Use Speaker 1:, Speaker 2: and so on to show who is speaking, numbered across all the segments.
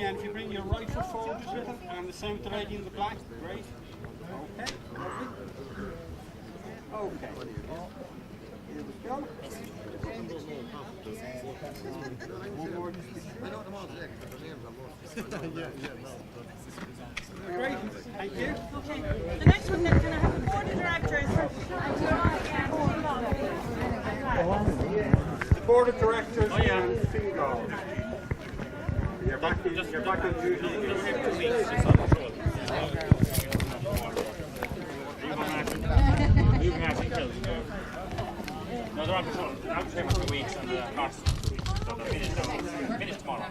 Speaker 1: again, if you bring your right foot forward a little, and the same with the lady in the black, great. Okay, lovely. Okay. Here we go. One more. Great, thank you.
Speaker 2: Okay, the next one then, can I have the board of directors?
Speaker 1: The board of directors and Fingal. You're back on duty.
Speaker 3: No, they're on patrol. I'm here for 2 weeks and the cars for 2 weeks. So they're finished tomorrow.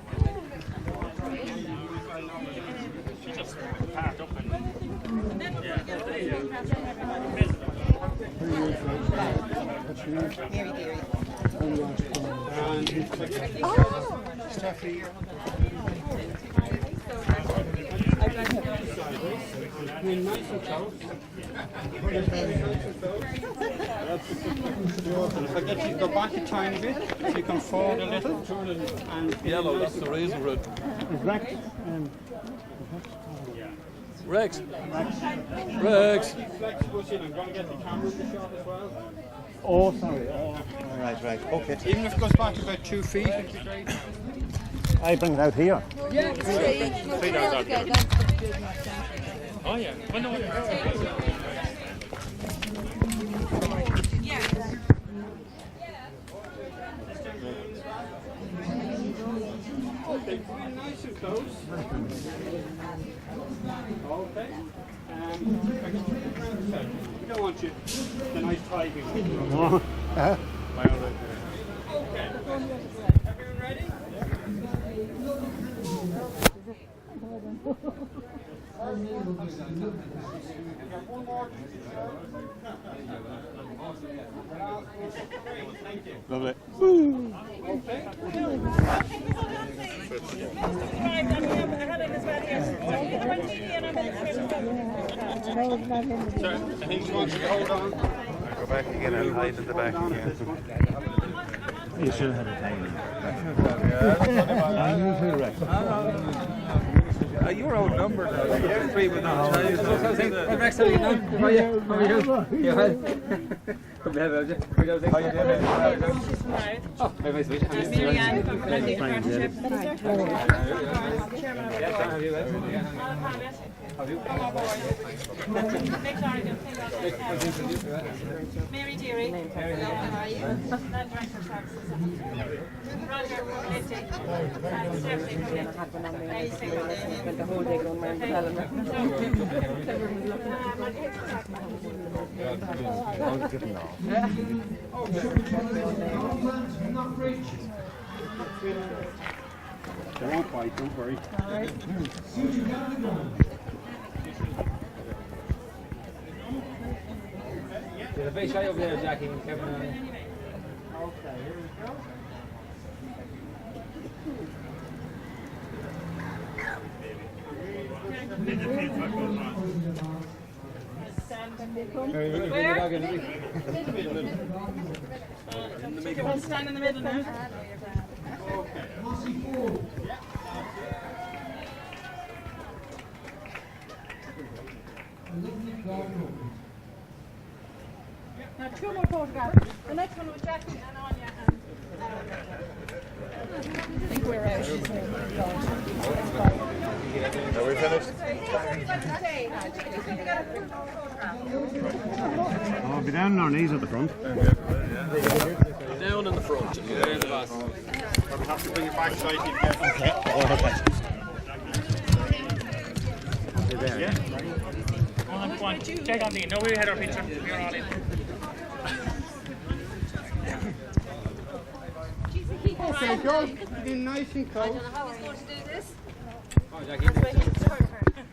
Speaker 3: She just parked up and
Speaker 1: Nice and close. If I get you to go back a tiny bit, so you can forward a little. And
Speaker 4: yellow, that's the razor root.
Speaker 1: Rex.
Speaker 4: Rex. Rex.
Speaker 1: Flexibus in. I'm going to get the camera in the shot as well.
Speaker 5: Oh, sorry. Oh, right. Okay.
Speaker 1: Even if it goes back about 2 feet, it'd be great.
Speaker 5: I bring it out here.
Speaker 3: oh yeah. Well, no,
Speaker 1: Okay, nice and close. Okay. We don't want you the nice typing. Okay. Everyone ready? One more. Thank you.
Speaker 5: Lovely.
Speaker 1: Okay. Sorry, I think you want to hold on.
Speaker 6: Go back again and hide in the back again.
Speaker 5: You should have a time. I knew who Rex.
Speaker 4: You're outnumbered now. You're 3 with no time.
Speaker 7: Rex, how are you now? How are you? You're well. Come here, Roger. How are you doing? Oh, very sweet.
Speaker 2: Marianne from Blending Partnership. Mary Deary. How are you? Land Director Services. Roger Lindsay. And Stephanie from
Speaker 8: The whole day going around telling her.
Speaker 1: They won't bite, don't worry.
Speaker 7: There's a big shy over there, Jackie. Kevin.
Speaker 1: Okay, here we go.
Speaker 2: Where? You want to stand in the middle now?
Speaker 1: Okay.
Speaker 2: Now 2 more photographs. The next one was Jackie and Anya.
Speaker 8: I think we're out.
Speaker 6: Are we finished?
Speaker 5: Oh, I'll be down on our knees at the front.
Speaker 4: Down in the front. There the boss.
Speaker 1: Probably have to bring it back slightly again.
Speaker 5: Okay.
Speaker 1: Yeah.
Speaker 3: Go on. Check on me. No, we had our picture. We were all in.
Speaker 1: Okay, go. Be nice and close.
Speaker 2: How are you going to do this?
Speaker 7: Oh, Jackie.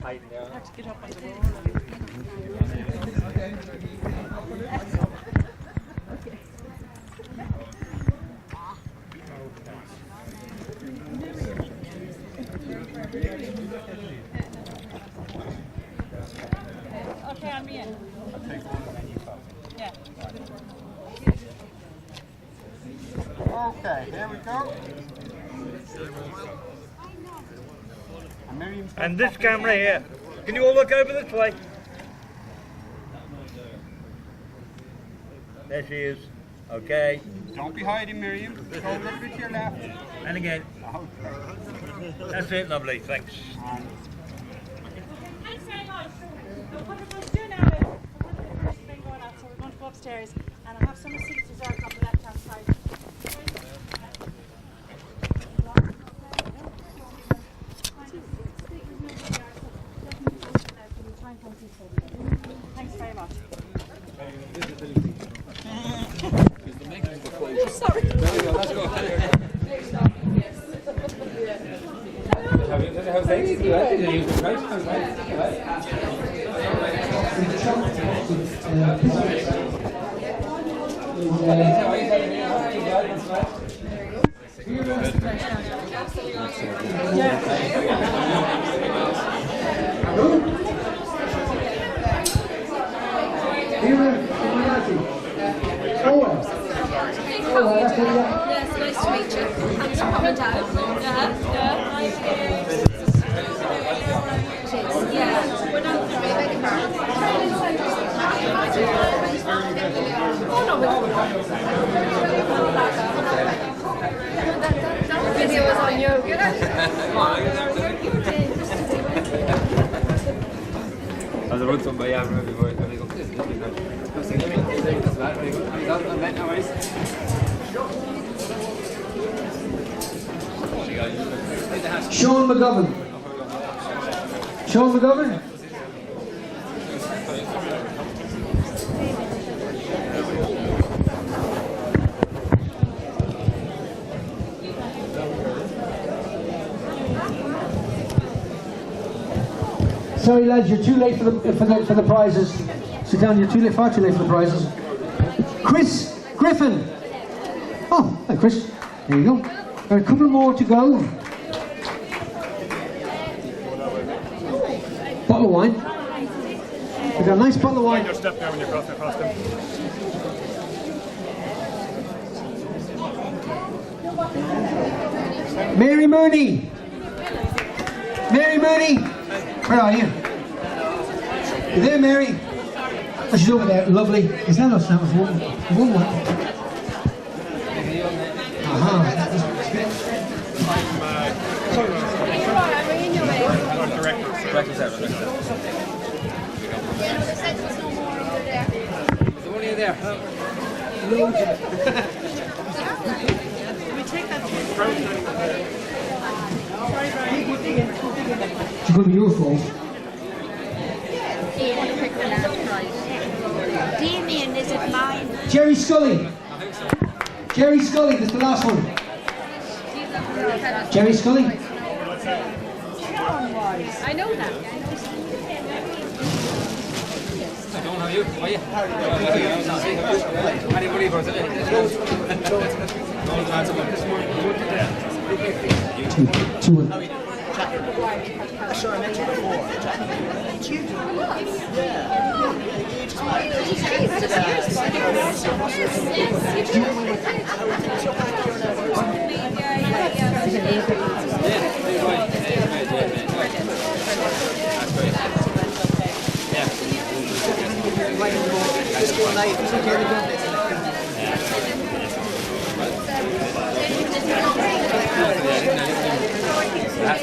Speaker 7: Hiding there.
Speaker 2: Have to get up on the wall. Okay, I'm in. Yeah.
Speaker 1: Okay, here we go. And Miriam's
Speaker 9: And this camera here. Can you all look over this way? There she is. Okay.
Speaker 1: Don't be hiding, Miriam. Go a little bit to your left.
Speaker 9: And again. That's it, lovely. Thanks.
Speaker 2: Thanks very much. What we're going to do now is, we've been going out, so we're going to go upstairs, and I have some seats reserved on the left-hand side. Thanks very much. Sorry.
Speaker 7: How's things?
Speaker 8: Yes, nice to meet you. Thanks for coming down. Yeah, we're not the video is on you.
Speaker 7: Also rund um bei Jahren, wir wollen
Speaker 10: Sean McGovern. Sean McGovern. Sorry lads, you're too late for the prizes. Sit down, you're far too late for the prizes. Chris Griffin. Oh, hi Chris. There you go. Got a couple more to go. Bottle of wine. We've got a nice bottle of wine.
Speaker 3: Your step there when you cross them.
Speaker 10: Mary Mooney. Mary Mooney. Where are you? You there, Mary? Oh, she's over there. Lovely. Is that us? That was one.
Speaker 7: There's one there.
Speaker 10: It's going to be your fault.
Speaker 8: Damien, is it mine?
Speaker 10: Jerry Scully. Jerry Scully, that's the last one. Jerry Scully.
Speaker 8: I know that.
Speaker 7: I don't know you. Are you? Anybody for it?
Speaker 10: Two.
Speaker 11: Sorry, I met you before. It's you.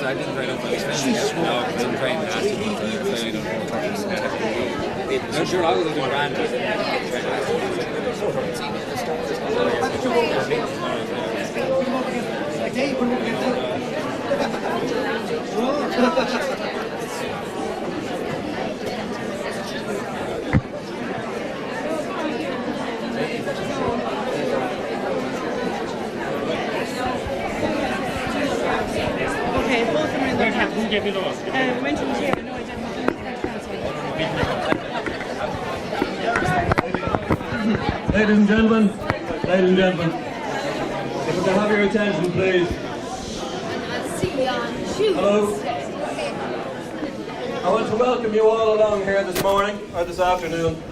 Speaker 7: I didn't train up for this thing. No, I didn't train that. I'm sure I was doing around.
Speaker 2: Okay, both of them are in the cap.
Speaker 3: Who gave you those?
Speaker 2: Mentioned here, no, I didn't.
Speaker 12: Ladies and gentlemen, if we can have your attention, please. Hello. I want to welcome you all along here this morning, or this afternoon,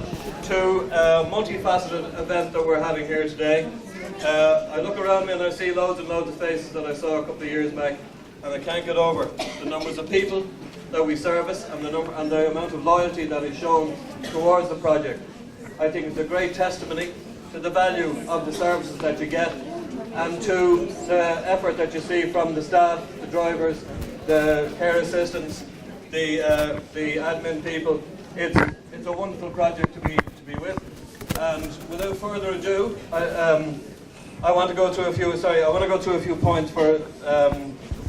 Speaker 12: to a multifaceted event that we're having here today. I look around me and I see loads and loads of faces that I saw a couple of years back, and I can't get over the numbers of people that we service and the amount of loyalty that is shown towards the project. I think it's a great testimony to the value of the services that you get and to the effort that you see from the staff, the drivers, the care assistants, the admin people. It's a wonderful project to be with. And without further ado, I want to go through a few. Sorry, I want to go through a few points for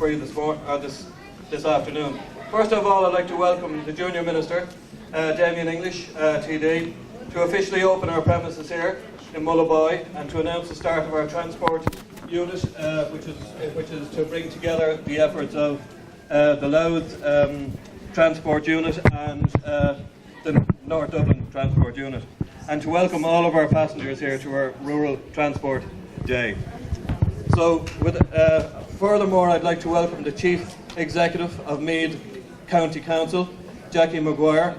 Speaker 12: you this afternoon. First of all, I'd like to welcome the Junior Minister, Damien English TD, to officially open our premises here in Mullaboy and to announce the start of our transport unit, which is to bring together the efforts of the Louth transport unit and the North Dublin transport unit, and to welcome all of our passengers here to our Rural Transport Day. So, furthermore, I'd like to welcome the Chief Executive of Meath County Council, Jackie Maguire,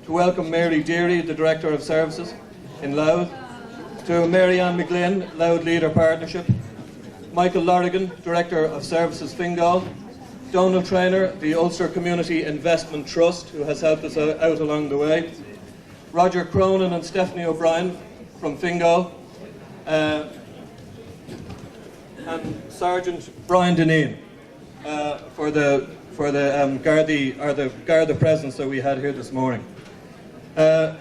Speaker 12: to welcome Mary Deary, the Director of Services in Louth, to Mary Ann McGlynn, Louth Leader Partnership, Michael Lorrigan, Director of Services Fingal, Donald Traynor, the Ulster Community Investment Trust, who has helped us out along the way, Roger Cronin and Stephanie O'Brien from Fingal, and Sergeant Brian Deneen for the Garda presence that we had here this morning. The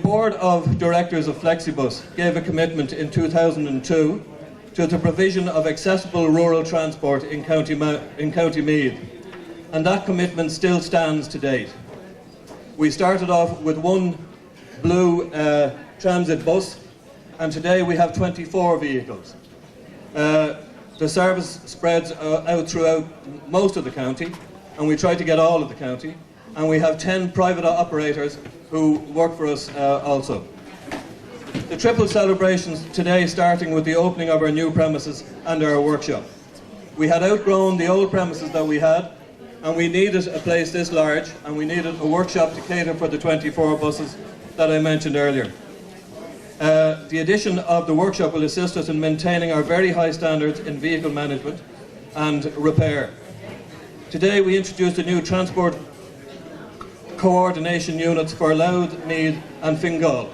Speaker 12: Board of Directors of Flexibus gave a commitment in 2002 to the provision of accessible rural transport in County Meath, and that commitment still stands to date. We started off with one blue transit bus, and today we have 24 vehicles. The service spreads out throughout most of the county, and we try to get all of the county, and we have 10 private operators who work for us also. The triple celebrations today, starting with the opening of our new premises and our workshop. We had outgrown the old premises that we had, and we needed a place this large, and we needed a workshop to cater for the 24 buses that I mentioned earlier. The addition of the workshop will assist us in maintaining our very high standards in vehicle management and repair. Today we introduced a new transport co-ordination units for Louth, Meath and Fingal.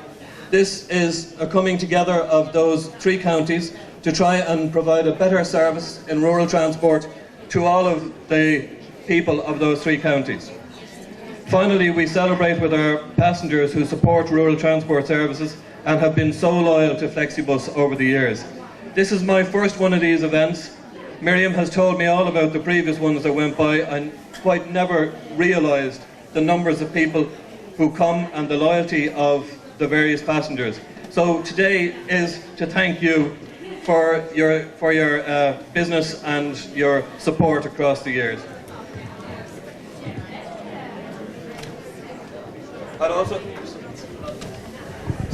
Speaker 12: This is a coming together of those three counties to try and provide a better service in rural transport to all of the people of those three counties. Finally, we celebrate with our passengers who support rural transport services and have been so loyal to Flexibus over the years. This is my first one of these events. Miriam has told me all about the previous ones that went by, and quite never realised the numbers of people who come and the loyalty of the various passengers. So today is to thank you for your business and your support across the years.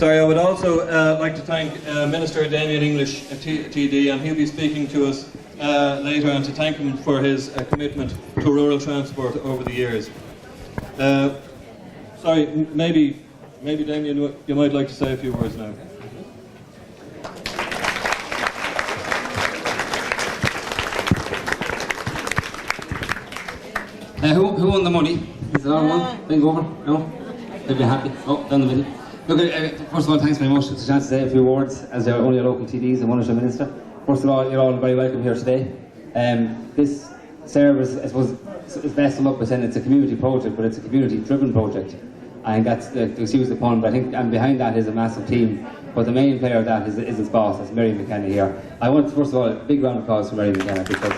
Speaker 12: I would also like to thank Minister Damien English TD, and he'll be speaking to us later, and to thank him for his commitment to rural transport over the years. Maybe Damien, you might like to say a few words now.
Speaker 7: Who won the money? Is it all one? Bring over? No? They'll be happy. Oh, down the middle. Look, first of all, thanks very much. It's a chance to say a few words as only a local TDs and one as a minister. First of all, you're all very welcome here today. This service, I suppose, is best to look by saying it's a community project, but it's a community-driven project. I think that's to excuse the pun, but I think and behind that is a massive team. But the main player of that is its boss, that's Mary McKenna here. I want, first of all, a big round of applause for Mary McKenna, because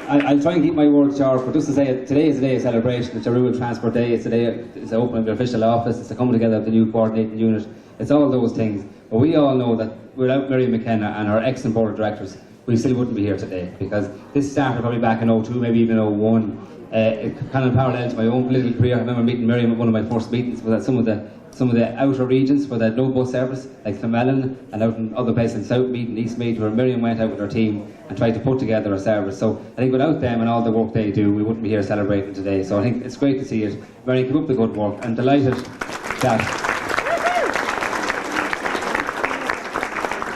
Speaker 7: I'll try and keep my words short, but just to say, today is a day of celebration. It's a Rural Transport Day. It's the opening of the official office. It's the coming together of the new coordinating unit. It's all those things. But we all know that without Mary McKenna and our excellent board of directors, we still wouldn't be here today, because this started probably back in 02, maybe even 01. It kind of parallel to my own political career. I remember meeting Miriam at one of my first meetings was at some of the outer regions where they had no bus service, like Fingal and out in other places in South Meath and East Meath, where Miriam went out with her team and tried to put together a service. So I think without them and all the work they do, we wouldn't be here celebrating today. So I think it's great to see it. Mary, keep up the good work. I'm delighted that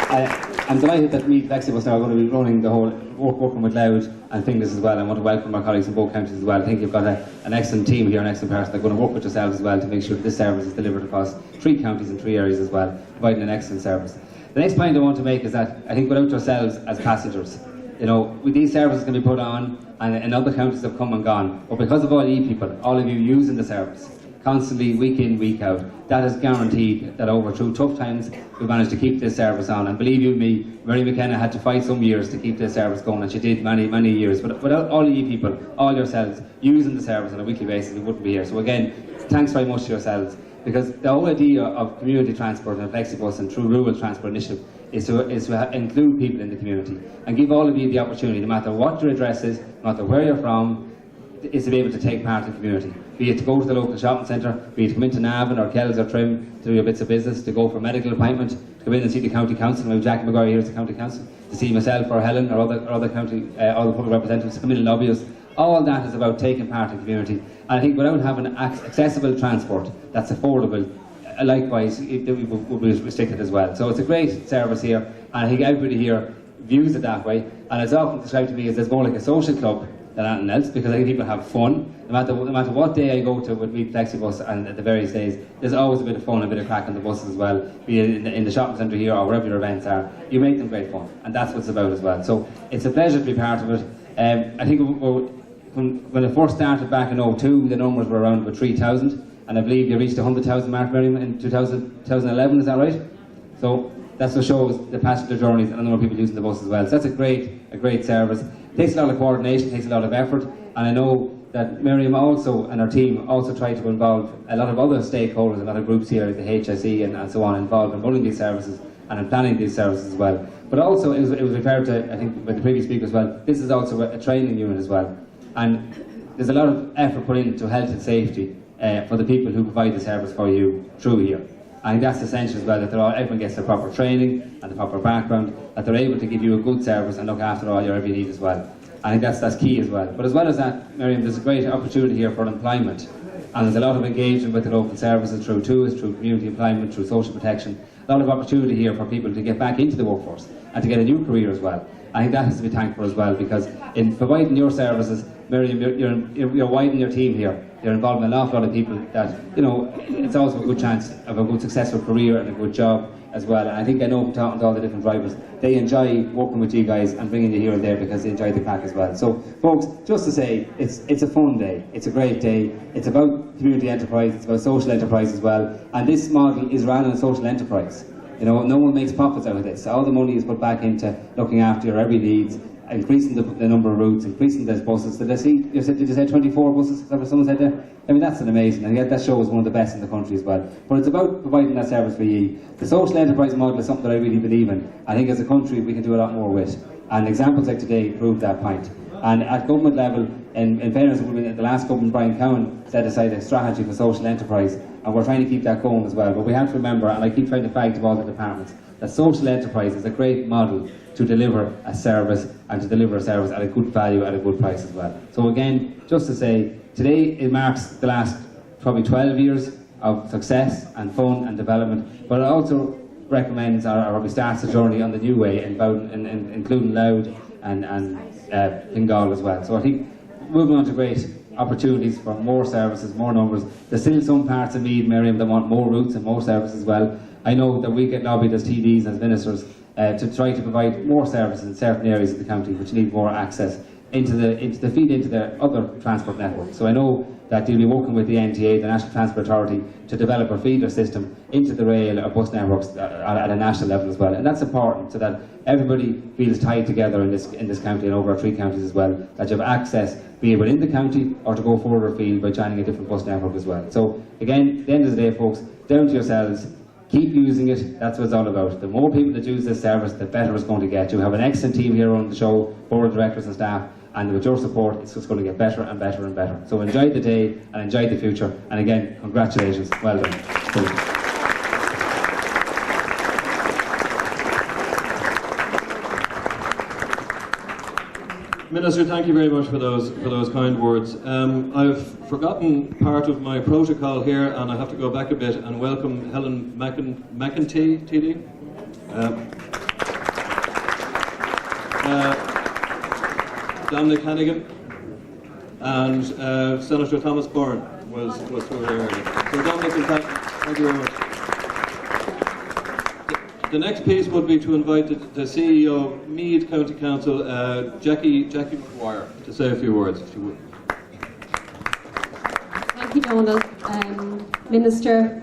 Speaker 7: I'm delighted that Meath Flexibus now are going to be running the whole, working with Louth and Fingal as well. I want to welcome our colleagues in both counties as well. I think you've got an excellent team here, an excellent person. They're going to work with yourselves as well to make sure that this service is delivered across 3 counties and 3 areas as well, providing an excellent service. The next point I want to make is that I think without yourselves as passengers, you know, these services can be put on and other counties have come and gone, but because of all you people, all of you using the service, constantly, week in, week out, that is guaranteed that over through tough times, we've managed to keep this service on. And believe you me, Mary McKenna had to fight some years to keep this service going, and she did many, many years. But without all of you people, all yourselves, using the service on a weekly basis, we wouldn't be here. So again, thanks very much to yourselves, because the whole idea of community transport and Flexibus and True Rural Transport Initiative is to include people in the community and give all of you the opportunity, no matter what your address is, no matter where you're from, is to be able to take part in the community. Be it to go to the local shopping centre, be it to come into Navan or Kells or Trim to do your bits of business, to go for a medical appointment, to come in and see the county council. Maybe Jack McGuire here is the county council, to see myself or Helen or other county, other public representatives to come in and lobby us. All that is about taking part in the community. And I think without having accessible transport that's affordable, likewise it would be restricted as well. So it's a great service here, and I think everybody here views it that way. And it's often described to me as more like a social club than anything else, because I think people have fun. No matter what day I go to with Meath Flexibus and the various days, there's always a bit of fun, a bit of crack on the buses as well, be it in the shopping centre here or wherever your events are. You make them great fun, and that's what it's about as well. So it's a pleasure to be part of it. I think when it first started back in 2002, the numbers were around about 3,000, and I believe you reached the 100,000 mark, Miriam, in 2011, is that right? So that's what shows the passenger journeys and the number of people using the bus as well. So that's a great service. It takes a lot of coordination, takes a lot of effort, and I know that Miriam also and her team also try to involve a lot of other stakeholders, a lot of groups here at the HSE and so on, involved in running these services and in planning these services as well. But also it was referred to, I think, by the previous speaker as well, this is also a training unit as well. And there's a lot of effort put into health and safety for the people who provide the service for you through here. I think that's essential as well, that everyone gets the proper training and the proper background, that they're able to give you a good service and look after all your every need as well. I think that's key as well. But as well as that, Miriam, there's a great opportunity here for employment, and there's a lot of engagement with the local services through TUIS, through community employment, through social protection. A lot of opportunity here for people to get back into the workforce and to get a new career as well. I think that has to be thanked for as well, because in providing your services, Miriam, you're widening your team here. You're involving an awful lot of people that, you know, it's also a good chance of a good successful career and a good job as well. And I think I know from talking to all the different drivers, they enjoy working with you guys and bringing you here and there because they enjoy the crack as well. So folks, just to say, it's a fun day, it's a great day, it's about community enterprise, it's about social enterprise as well, and this model is run on a social enterprise. You know, no one makes profits out of this. All the money is put back into looking after your every needs, increasing the number of routes, increasing those buses. Did you say 24 buses? Is that what someone said there? I mean, that's an amazing, and yet that show is one of the best in the country as well. But it's about providing that service for you. The social enterprise model is something that I really believe in. I think as a country we can do a lot more with. And examples like today prove that point. And at government level, in fairness, the last government, Brian Cowan, set aside a strategy for social enterprise, and we're trying to keep that going as well. But we have to remember, and I keep trying to flag to all the departments, that social enterprise is a great model to deliver a service, and to deliver a service at a good value, at a good price as well. So again, just to say, today it marks the last probably 12 years of success and fun and development, but it also recommends or starts the journey on the new way, including Louth and Fingal as well. So I think moving on to great opportunities for more services, more numbers. There's still some parts of Meath, Miriam, that want more routes and more services as well. I know that we get lobbied as TDs and as ministers to try to provide more services in certain areas of the county which need more access into the feed into their other transport network. So I know that you'll be working with the NTA, the National Transport Authority, to develop a feeder system into the rail or bus networks at a national level as well. And that's important, so that everybody feels tied together in this county and over our 3 counties as well, that you have access, be it within the county or to go further afield by joining a different bus network as well. So again, at the end of the day, folks, down to yourselves. Keep using it, that's what it's all about. The more people that use this service, the better it's going to get. You have an excellent team here on the show, board of directors and staff, and with your support, it's just going to get better and better and better. So enjoy the day and enjoy the future. And again, congratulations. Well done.
Speaker 12: Minister, thank you very much for those kind words. I've forgotten part of my protocol here, and I have to go back a bit and welcome Helen McEntee, TD. Dominic Hannigan, and Senator Thomas Byrne was through here earlier. So Dominic, thank you very much. The next piece would be to invite the CEO of Meath County Council, Jackie McGuire, to say a few words, if she would.
Speaker 13: Thank you, Donald. Minister,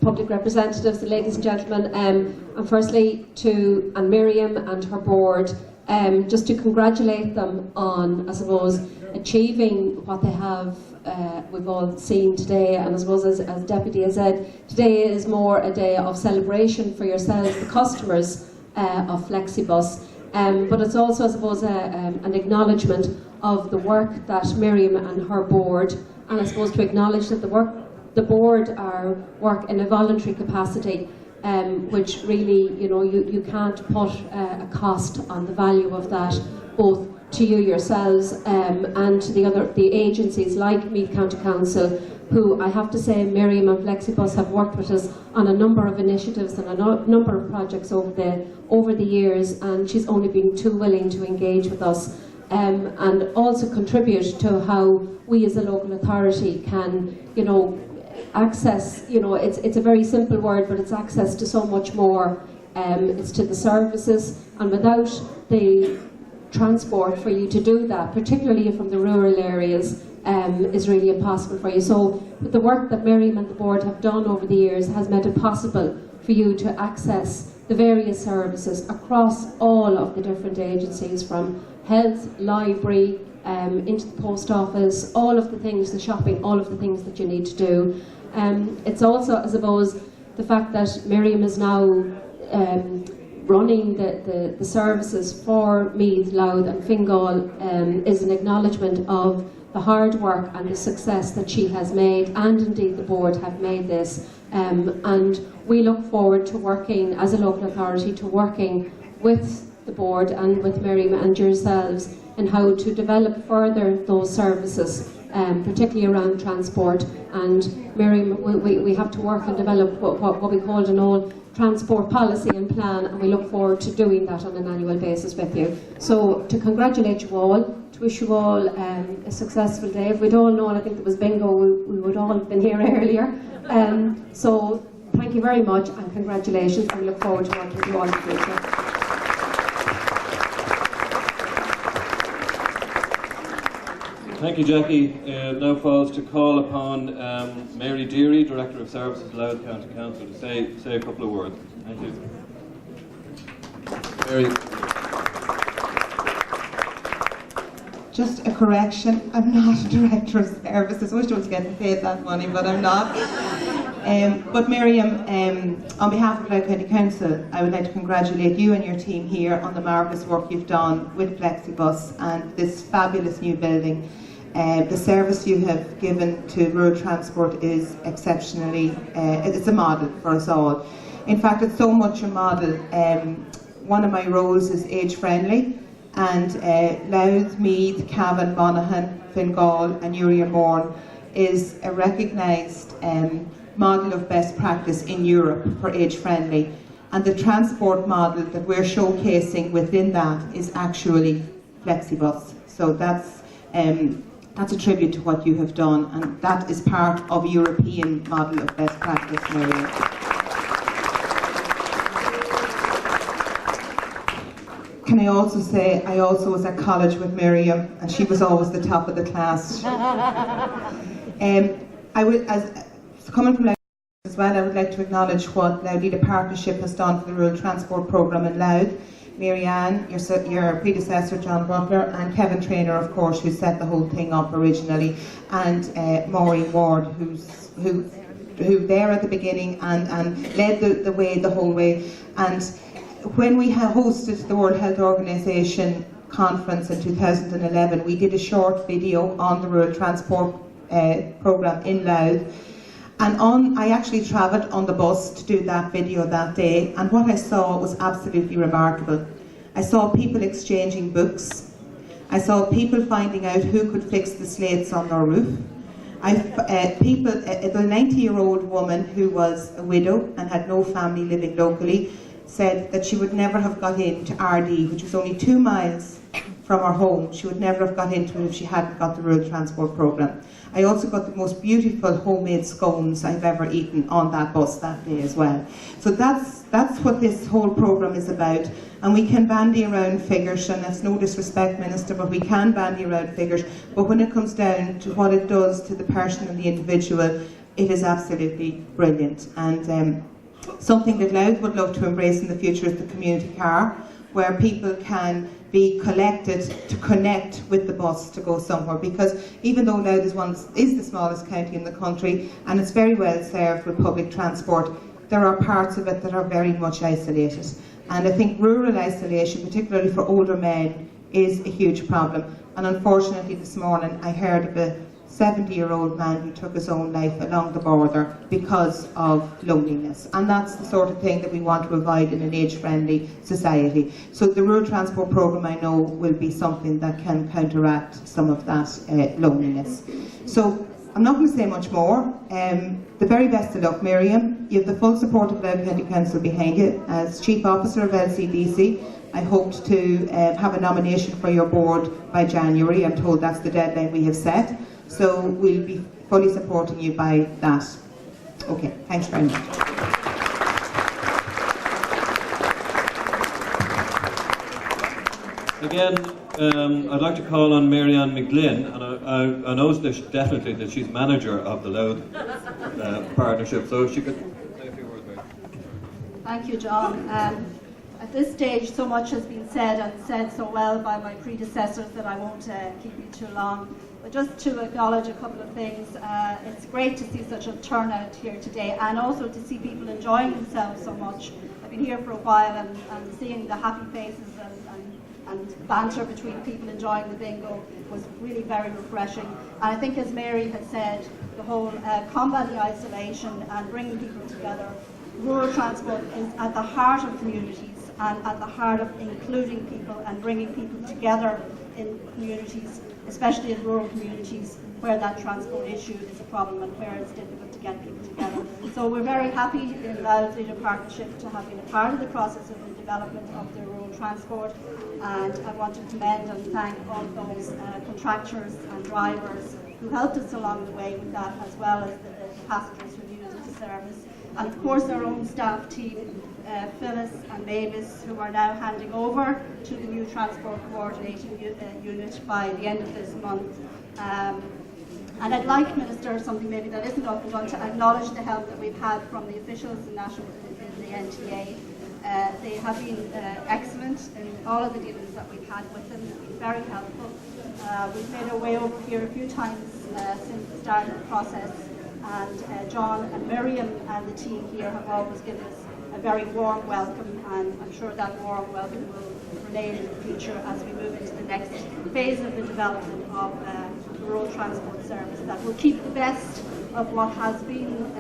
Speaker 13: public representatives, ladies and gentlemen, and firstly to Miriam and her board, just to congratulate them on, I suppose, achieving what they have, we've all seen today. And I suppose, as Deputy has said, today is more a day of celebration for yourselves, the customers of Flexibus, but it's also, I suppose, an acknowledgement of the work that Miriam and her board, and I suppose to acknowledge that the board are work in a voluntary capacity, which really, you can't put a cost on the value of that, both to you yourselves and to the agencies like Meath County Council, who I have to say, Miriam and Flexibus have worked with us on a number of initiatives and a number of projects over the years, and she's only been too willing to engage with us and also contribute to how we as a local authority can, access, it's a very simple word, but it's access to so much more. It's to the services, and without the transport for you to do that, particularly from the rural areas, is really impossible for you. So the work that Miriam and the board have done over the years has made it possible for you to access the various services across all of the different agencies, from health, library, into the post office, all of the things, the shopping, all of the things that you need to do. It's also, I suppose, the fact that Miriam is now running the services for Meath, Louth and Fingal is an acknowledgement of the hard work and the success that she has made, and indeed the board have made this. And we look forward to working, as a local authority, to working with the board and with Miriam and yourselves in how to develop further those services, particularly around transport. And Miriam, we have to work and develop what we call an old transport policy and plan, and we look forward to doing that on an annual basis with you. So to congratulate you all, to wish you all a successful day. If we'd all known, I think there was bingo, we would all have been here earlier. So thank you very much and congratulations, and we look forward to working with you all in the future.
Speaker 12: Thank you, Jackie. Now falls to call upon Mary Deary, Director of Services, Louth County Council, to say a couple of words. Thank you. Mary.
Speaker 14: Just a correction, I'm not a Director of Services. I wish I was getting paid that money, but I'm not. But Miriam, on behalf of Louth County Council, I would like to congratulate you and your team here on the marvellous work you've done with Flexibus and this fabulous new building. The service you have given to rural transport is exceptionally, it's a model for us all. In fact, it's so much a model. One of my roles is age friendly, and Louth, Meath, Cavan, Monaghan, Fingal and Uriamore is a recognised model of best practice in Europe for age friendly. And the transport model that we're showcasing within that is actually Flexibus. So that's a tribute to what you have done, and that is part of a European model of best practice, Miriam. Can I also say, I also was at college with Miriam, and she was always the top of the class. Coming from Louth as well, I would like to acknowledge what Louth Leader Partnership has done for the Rural Transport Programme in Louth. Marianne, your predecessor John Butler, and Kevin Traynor, of course, who set the whole thing up originally, and Maureen Ward, who there at the beginning and led the way the whole way. And when we hosted the World Health Organization conference in 2011, we did a short video on the Rural Transport Programme in Louth. And I actually travelled on the bus to do that video that day, and what I saw was absolutely remarkable. I saw people exchanging books. I saw people finding out who could fix the slates on their roof. The 90-year-old woman who was a widow and had no family living locally said that she would never have got into RD, which was only 2 miles from her home. She would never have got into it if she hadn't got the rural transport programme. I also got the most beautiful homemade scones I've ever eaten on that bus that day as well. So that's what this whole programme is about. And we can bandy around figures, and that's no disrespect, Minister, but we can bandy around figures. But when it comes down to what it does to the person and the individual, it is absolutely brilliant. And something that Louth would love to embrace in the future is the community car, where people can be collected to connect with the bus to go somewhere. Because even though Louth is the smallest county in the country and it's very well served with public transport, there are parts of it that are very much isolated. And I think rural isolation, particularly for older men, is a huge problem. And unfortunately this morning I heard of a 70-year-old man who took his own life along the border because of loneliness. And that's the sort of thing that we want to avoid in an age-friendly society. So the rural transport programme, I know, will be something that can counteract some of that loneliness. So I'm not going to say much more. The very best of luck, Miriam. You have the full support of Louth County Council behind you. As Chief Officer of LCDC, I hope to have a nomination for your board by January. I'm told that's the deadline we have set. So we'll be fully supporting you by that. Okay, thanks very much.
Speaker 12: Again, I'd like to call on Marianne McGlynn, and I know definitely that she's manager of the Louth partnership, so if she could say a few words about it.
Speaker 15: Thank you, John. At this stage, so much has been said, and said so well by my predecessors, that I won't keep you too long. But just to acknowledge a couple of things, it's great to see such a turnout here today, and also to see people enjoying themselves so much. I've been here for a while, and seeing the happy faces and banter between people enjoying the bingo was really very refreshing. And I think, as Mary had said, the whole combating isolation and bringing people together, rural transport is at the heart of communities and at the heart of including people and bringing people together in communities, especially in rural communities where that transport issue is a problem and where it's difficult to get people together. So we're very happy in Louth Leader Partnership to have been a part of the process of the development of the rural transport, and I want to commend and thank all those contractors and drivers who helped us along the way with that, as well as the passengers who used the service. And of course our own staff team, Phyllis and Mavis, who are now handing over to the new transport coordinating unit by the end of this month. And I'd like, Minister, something maybe that isn't often done, to acknowledge the help that we've had from the officials in the NTA. They have been excellent in all of the dealings that we've had with them. They've been very helpful. We've made our way over here a few times since the start of the process, and John and Miriam and the team here have always given us a very warm welcome, and I'm sure that warm welcome will remain in the future as we move into the next phase of the development of the rural transport service, that will keep the best of what has been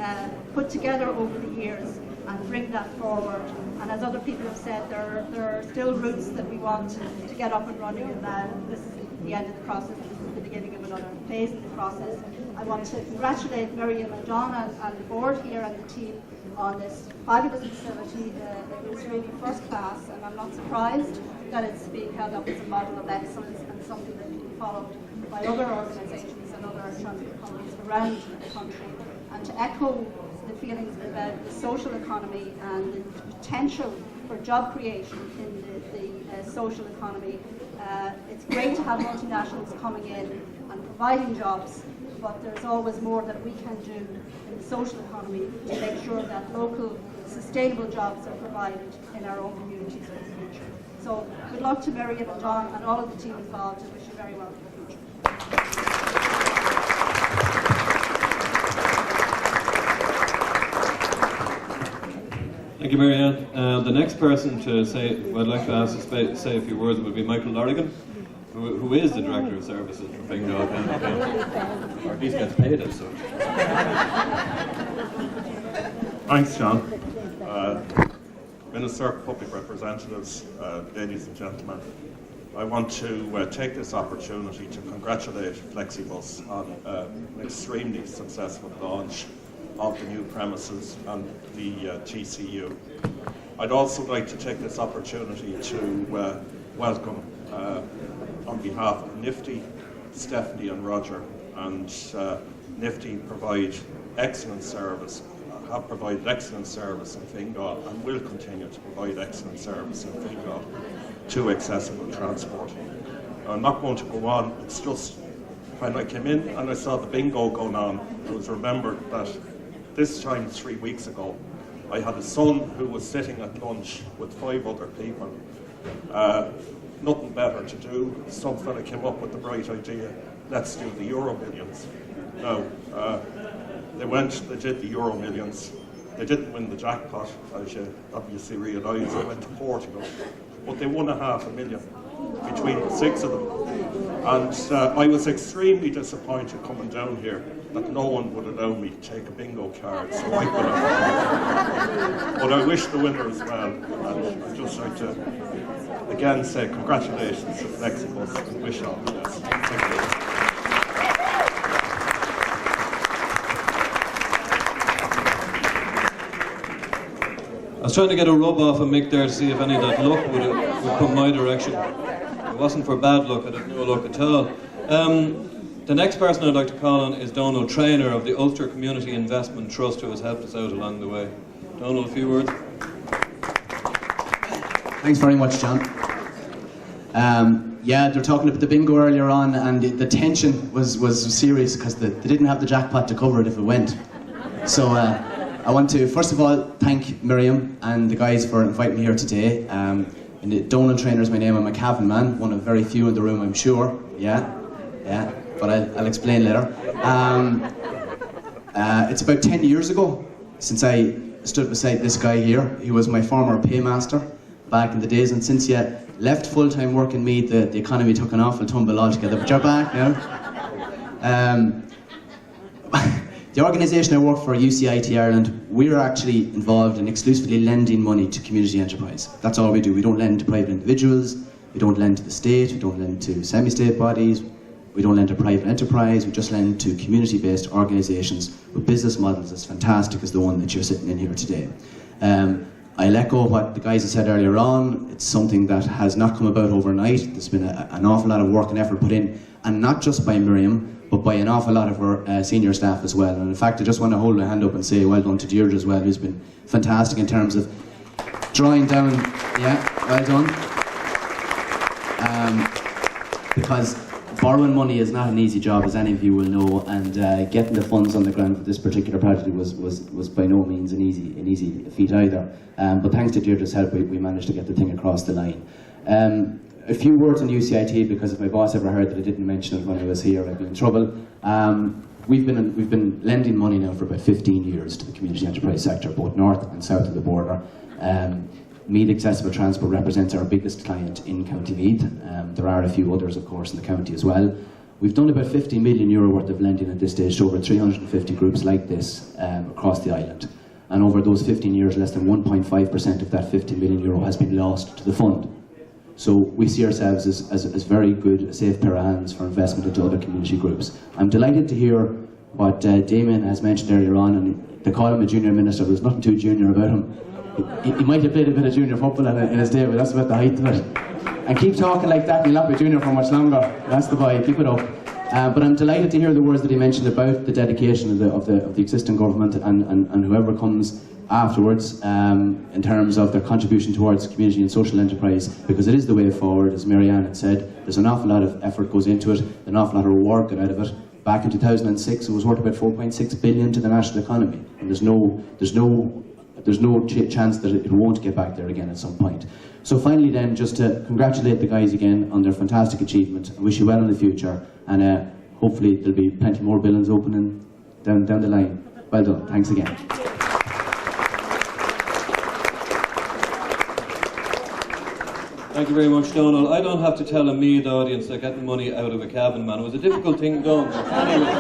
Speaker 15: put together over the years and bring that forward. And as other people have said, there are still routes that we want to get up and running, and now this is the end of the process. This is the beginning of another phase of the process. I want to congratulate Miriam and John and the board here and the team on this fabulous facility. It is really first class, and I'm not surprised that it's being held up as a model of excellence and something that will be followed by other organisations and other transport companies around the country. And to echo the feelings about the social economy and the potential for job creation in the social economy, it's great to have multinationals coming in and providing jobs, but there's always more that we can do in the social economy to make sure that local sustainable jobs are provided in our own communities for the future. So good luck to Miriam and John and all of the team involved, and wish you very well for the future.
Speaker 12: Thank you, Marianne. The next person to say, who I'd like to ask to say a few words would be Michael Lorrigan, who is the Director of Services for Fingal, or at least gets paid as such.
Speaker 16: Thanks, John. Minister, public representatives, ladies and gentlemen, I want to take this opportunity to congratulate Flexibus on an extremely successful launch of the new premises and the TCU. I'd also like to take this opportunity to welcome, on behalf of Nifty, Stephanie and Roger. And Nifty provide excellent service, have provided excellent service in Fingal and will continue to provide excellent service in Fingal to accessible transport. I'm not going to go on, it's just when I came in and I saw the bingo going on, I was remembered that this time 3 weeks ago, I had a son who was sitting at lunch with 5 other people. Nothing better to do. Some fella came up with the bright idea, let's do the Euro Millions. Now, they did the Euro Millions. They didn't win the jackpot, as you obviously realise. They went to Portugal. But they won $500,000 between the 6 of them. And I was extremely disappointed coming down here that no one would allow me to take a bingo card, so I could have. But I wish the winners well, and I'd just like to again say congratulations to Flexibus and wish all the best. Thank you.
Speaker 17: I was trying to get a rub off of Mick there to see if any of that luck would come my direction. It wasn't for bad luck, I had no luck at all. The next person I'd like to call on is Donald Traynor of the Ulster Community Investment Trust, who has helped us out along the way. Donald, a few words.
Speaker 18: Thanks very much, John. Yeah, they were talking about the bingo earlier on, and the tension was serious because they didn't have the jackpot to cover it if it went. So I want to, first of all, thank Miriam and the guys for inviting me here today. Donald Traynor is my name. I'm a Cavan man, one of very few in the room, I'm sure. Yeah, but I'll explain later. It's about 10 years ago since I stood beside this guy here. He was my former paymaster back in the days, and since you left full-time work in Meath, the economy took an awful tumble altogether, but you're back now. The organisation I work for, UCIT Ireland, we're actually involved in exclusively lending money to community enterprise. That's all we do. We don't lend to private individuals, we don't lend to the state, we don't lend to semi-state bodies, we don't lend to private enterprise, we just lend to community-based organisations with business models as fantastic as the one that you're sitting in here today. I'll echo what the guys have said earlier on. It's something that has not come about overnight. There's been an awful lot of work and effort put in, and not just by Miriam, but by an awful lot of our senior staff as well. And in fact, I just want to hold my hand up and say well done to Deirdre as well, who's been fantastic in terms of drawing down, well done. Because borrowing money is not an easy job, as any of you will know, and getting the funds on the ground for this particular project was by no means an easy feat either. But thanks to Deirdre's help, we managed to get the thing across the line. A few words on UCIT, because if my boss ever heard that I didn't mention it when I was here, I'd be in trouble. We've been lending money now for about 15 years to the community enterprise sector, both north and south of the border. Meath Accessible Transport represents our biggest client in County Meath. There are a few others, of course, in the county as well. We've done about €50 million worth of lending at this stage to over 350 groups like this across the island. And over those 15 years, less than 1.5% of that €50 million has been lost to the fund. So we see ourselves as very good, a safe pair of hands for investment into other community groups. I'm delighted to hear what Damien has mentioned earlier on, and they call him a junior minister. There's nothing too junior about him. He might have played a bit of junior football in his day, but that's about the height of it. And keep talking like that, you'll not be junior for much longer. That's the boy, keep it up. But I'm delighted to hear the words that he mentioned about the dedication of the existing government and whoever comes afterwards in terms of their contribution towards community and social enterprise, because it is the way forward. As Marianne had said, there's an awful lot of effort goes into it, an awful lot of reward got out of it. Back in 2006 it was worth about 4.6 billion to the national economy, and there's no chance that it won't get back there again at some point. So finally then, just to congratulate the guys again on their fantastic achievement. I wish you well in the future, and hopefully there'll be plenty more billings opening down the line. Well done, thanks again.
Speaker 17: Thank you very much, Donald. I don't have to tell a Meath audience that getting money out of a cabin man was a difficult thing done. Anyway,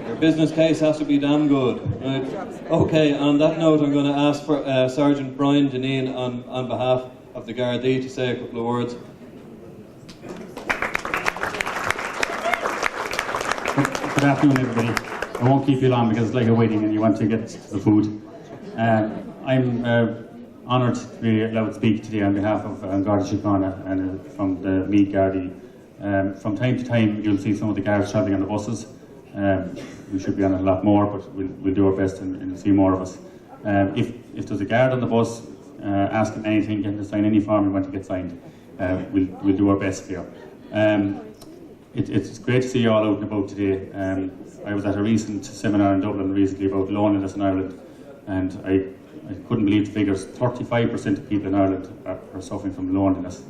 Speaker 17: your business case has to be damn good. Right? Okay, on that note, I'm going to ask for Sergeant Brian Deneen on behalf of the Gardaí to say a couple of words.
Speaker 19: Good afternoon, everybody. I won't keep you long because it's like a wedding and you want to get to the food. I'm honoured to be allowed to speak today on behalf of Garda Síochána and from the Meath Gardaí. From time to time you'll see some of the guards travelling on the buses. We should be on it a lot more, but we'll do our best and you'll see more of us. If there's a guard on the bus asking anything, getting to sign any form you want to get signed, we'll do our best for you. It's great to see you all out and about today. I was at a recent seminar in Dublin recently about loneliness in Ireland, and I couldn't believe the figures. 35% of people in Ireland are suffering from loneliness.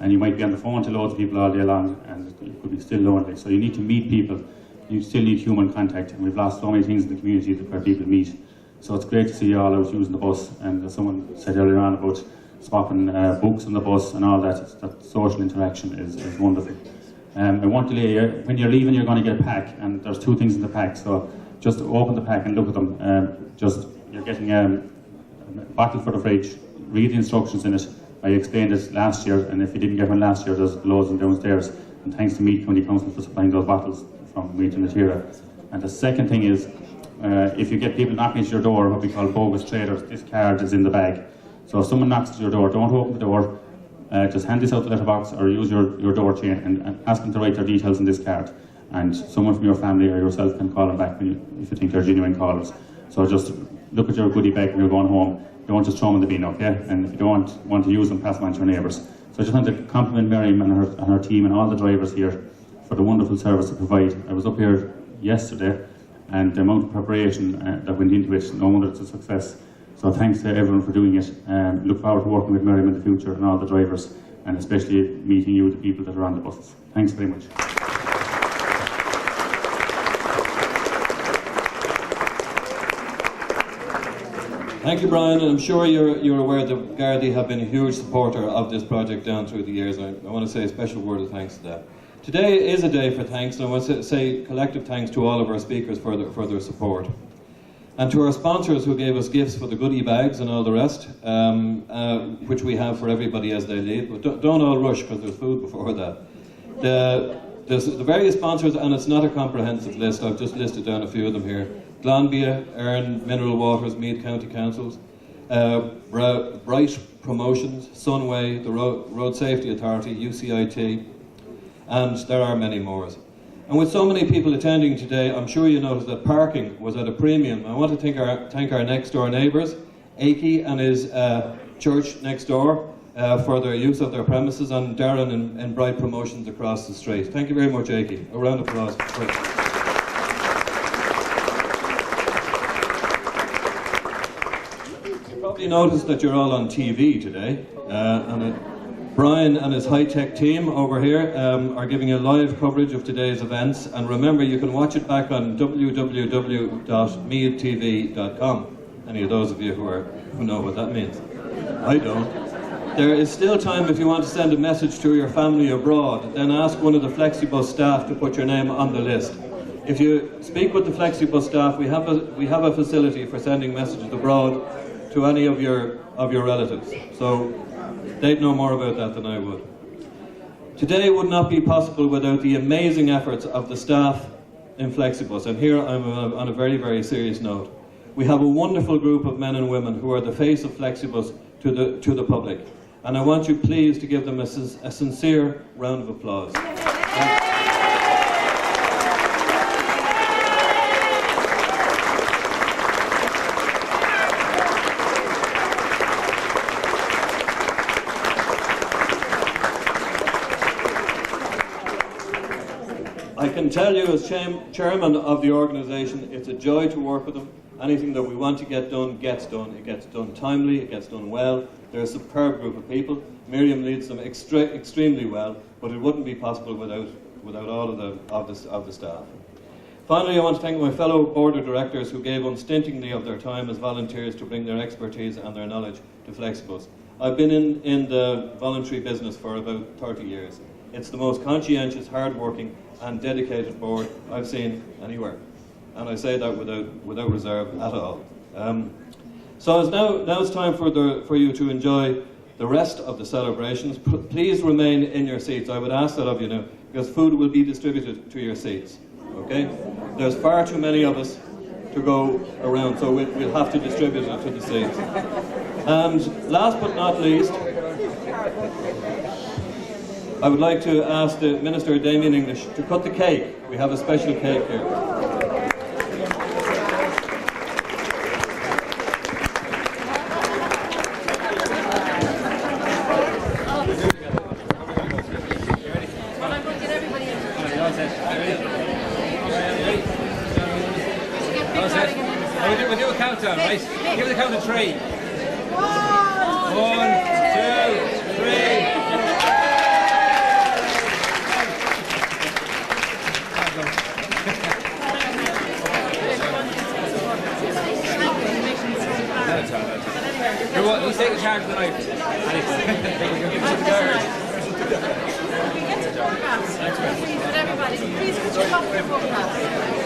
Speaker 19: And you might be on the phone to loads of people all day long, and you could be still lonely. So you need to meet people. You still need human contact, and we've lost so many things in the community where people meet. So it's great to see you all out using the bus. And as someone said earlier on about swapping books on the bus and all that social interaction is wonderful. I won't delay you. When you're leaving, you're going to get a pack, and there's 2 things in the pack. So just open the pack and look at them. You're getting a bottle for the fridge. Read the instructions in it. I explained it last year, and if you didn't get one last year, there's loads of them downstairs. And thanks to Meath County Council for supplying those bottles from Meath and Material. And the second thing is, if you get people knocking at your door, what we call bogus traders, this card is in the bag. So if someone knocks at your door, don't open the door. Just hand this out the letterbox or use your door chain and ask them to write their details on this card. And someone from your family or yourself can call them back if you think they're genuine callers. So just look at your goodie bag when you're going home. Don't just throw them in the bin, okay? And if you don't want to use them, pass them on to your neighbours. So I just want to compliment Miriam and her team and all the drivers here for the wonderful service they provide. I was up here yesterday, and the amount of preparation that went into it, no wonder it's a success. So thanks to everyone for doing it. Look forward to working with Miriam in the future and all the drivers, and especially meeting you, the people that are on the buses. Thanks very much.
Speaker 17: Thank you, Brian, and I'm sure you're aware that Gardaí have been a huge supporter of this project down through the years, and I want to say a special word of thanks to that. Today is a day for thanks, and I want to say collective thanks to all of our speakers for their support. And to our sponsors who gave us gifts for the goodie bags and all the rest, which we have for everybody as they leave, but don't all rush because there's food before that. There's the various sponsors, and it's not a comprehensive list, I've just listed down a few of them here. Glanbia, Earn, Mineral Waters, Meath County Councils, Bright Promotions, Sunway, the Road Safety Authority, UCIT, and there are many more. And with so many people attending today, I'm sure you noticed that parking was at a premium. I want to thank our next door neighbours, Aki and his church next door, for their use of their premises, and Darren and Bright Promotions across the street. Thank you very much, Aki. A round of applause. You noticed that you're all on TV today, and Brian and his high-tech team over here are giving you live coverage of today's events, and remember you can watch it back on www.meathtv.com. Any of those of you who know what that means? I don't. There is still time if you want to send a message to your family abroad, then ask one of the Flexibus staff to put your name on the list. If you speak with the Flexibus staff, we have a facility for sending messages abroad to any of your relatives, so they'd know more about that than I would. Today would not be possible without the amazing efforts of the staff in Flexibus, and here I'm on a very, very serious note. We have a wonderful group of men and women who are the face of Flexibus to the public, and I want you please to give them a sincere round of applause. I can tell you as chairman of the organisation, it's a joy to work with them. Anything that we want to get done gets done. It gets done timely, it gets done well. They're a superb group of people. Miriam leads them extremely well, but it wouldn't be possible without all of the staff. Finally, I want to thank my fellow board of directors who gave unstintingly of their time as volunteers to bring their expertise and their knowledge to Flexibus. I've been in the voluntary business for about 30 years. It's the most conscientious, hard-working and dedicated board I've seen anywhere. And I say that without reserve at all. So now it's time for you to enjoy the rest of the celebrations. Please remain in your seats. I would ask that of you now, because food will be distributed to your seats. Okay? There's far too many of us to go around, so we'll have to distribute it to the seats. And last but not least, I would like to ask the Minister, Damien English, to cut the cake. We have a special cake here.
Speaker 3: We'll do a countdown, right? Give it a count of 3. 1, 2, 3. Who's taking charge of the night?
Speaker 2: Everybody, please put your cup in the photograph.